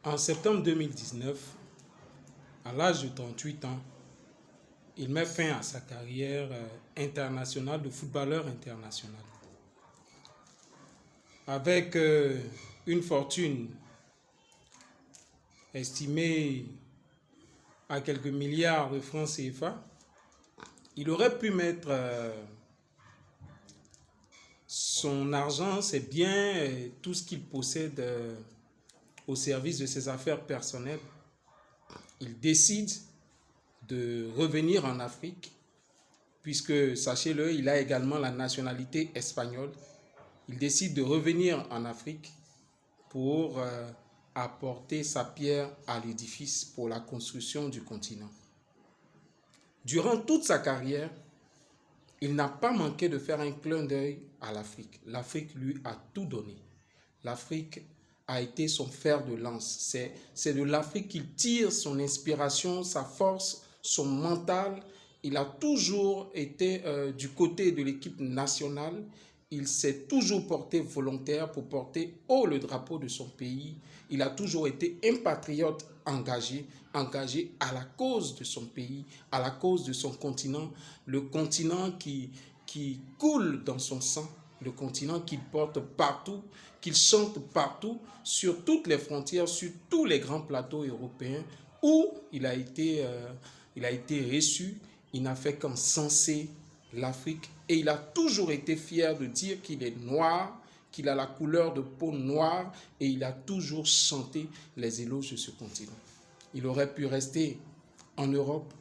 En septembre 2019, à l'âge de 38 ans, il met fin à sa carrière internationale de footballeur international. Avec une fortune estimée à quelques milliards de francs CFA, il aurait pu mettre son argent, ses biens, tout ce qu'il possède au service de ses affaires personnelles. Il décide de revenir en Afrique, puisque, sachez-le, il a également la nationalité espagnole. Il décide de revenir en Afrique pour apporter sa pierre à l'édifice pour la construction du continent. Durant toute sa carrière, il n'a pas manqué de faire un clin d'œil à l'Afrique. L'Afrique lui a tout donné. L'Afrique a été son fer de lance. C'est de l'Afrique qu'il tire son inspiration, sa force, son mental. Il a toujours été du côté de l'équipe nationale. Il s'est toujours porté volontaire pour porter haut le drapeau de son pays. Il a toujours été un patriote engagé à la cause de son pays, à la cause de son continent, le continent qui coule dans son sang, le continent qu'il porte partout, qu'il chante partout, sur toutes les frontières, sur tous les grands plateaux européens où il a été reçu. Il n'a fait qu'encenser l'Afrique et il a toujours été fier de dire qu'il est noir, qu'il a la couleur de peau noire et il a toujours chanté les éloges de ce continent. Il aurait pu rester en Europe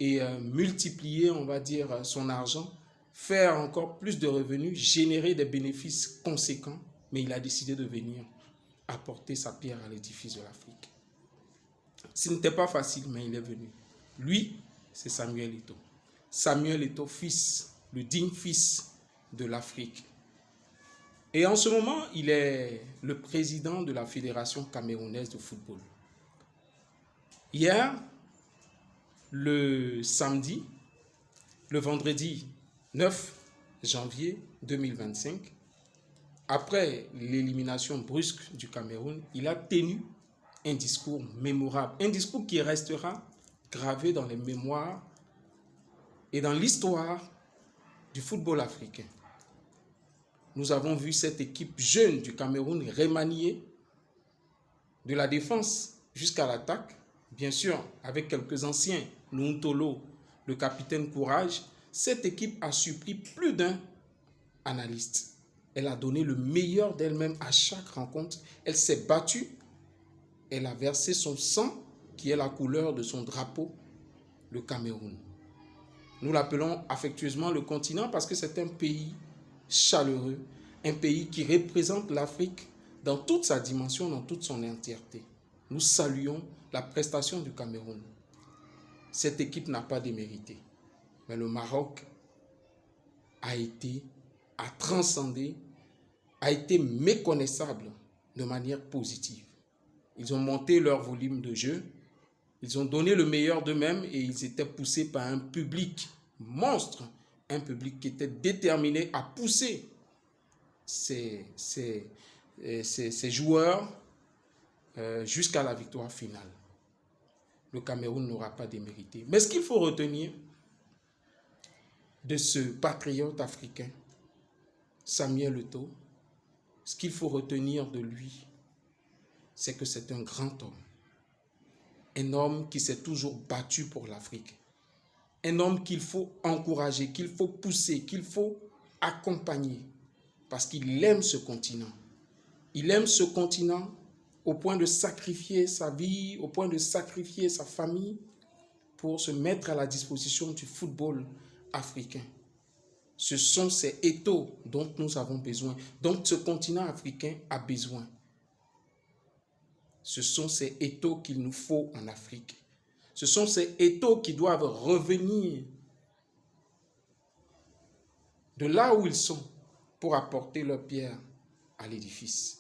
et multiplier, on va dire, son argent, faire encore plus de revenus, générer des bénéfices conséquents, mais il a décidé de venir apporter sa pierre à l'édifice de l'Afrique. Ce n'était pas facile, mais il est venu. Lui, c'est Samuel Eto'o. Samuel Eto'o, fils, le digne fils de l'Afrique. Et en ce moment, il est le président de la Fédération camerounaise de football. Hier, le vendredi 9 janvier 2025, après l'élimination brusque du Cameroun, il a tenu un discours mémorable, un discours qui restera gravé dans les mémoires et dans l'histoire du football africain. Nous avons vu cette équipe jeune du Cameroun remaniée de la défense jusqu'à l'attaque, bien sûr avec quelques anciens, Nuntolo, le capitaine Courage. Cette équipe a surpris plus d'un analyste. Elle a donné le meilleur d'elle-même à chaque rencontre. Elle s'est battue. Elle a versé son sang, qui est la couleur de son drapeau, le Cameroun. Nous l'appelons affectueusement le continent parce que c'est un pays chaleureux, un pays qui représente l'Afrique dans toute sa dimension, dans toute son entièreté. Nous saluons la prestation du Cameroun. Cette équipe n'a pas démérité, mais le Maroc a transcendé, a été méconnaissable de manière positive. Ils ont monté leur volume de jeu, ils ont donné le meilleur d'eux-mêmes et ils étaient poussés par un public monstre, un public qui était déterminé à pousser ces joueurs jusqu'à la victoire finale. Le Cameroun n'aura pas démérité. Mais ce qu'il faut retenir de ce patriote africain, Samuel Eto'o, ce qu'il faut retenir de lui, c'est que c'est un grand homme. Un homme qui s'est toujours battu pour l'Afrique. Un homme qu'il faut encourager, qu'il faut pousser, qu'il faut accompagner. Parce qu'il aime ce continent. Il aime ce continent au point de sacrifier sa vie, au point de sacrifier sa famille pour se mettre à la disposition du football africain. Ce sont ces Eto'o dont nous avons besoin, dont ce continent africain a besoin. Ce sont ces Eto'o qu'il nous faut en Afrique. Ce sont ces Eto'o qui doivent revenir de là où ils sont pour apporter leur pierre à l'édifice.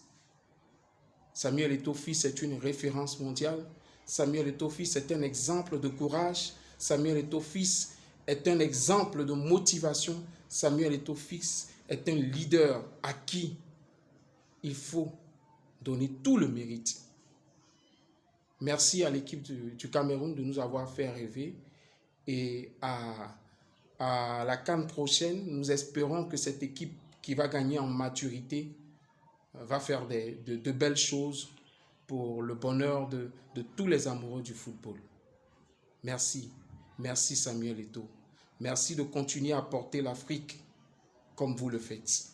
Samuel Eto'o fils est une référence mondiale. Samuel Eto'o fils est un exemple de courage. Samuel Eto'o fils est un exemple de motivation. Samuel Eto'o fils est un leader à qui il faut donner tout le mérite. Merci à l'équipe du Cameroun de nous avoir fait rêver. Et à la CAN prochaine, nous espérons que cette équipe qui va gagner en maturité va faire de belles choses pour le bonheur de tous les amoureux du football. Merci. Merci Samuel Eto'o. Merci de continuer à porter l'Afrique comme vous le faites.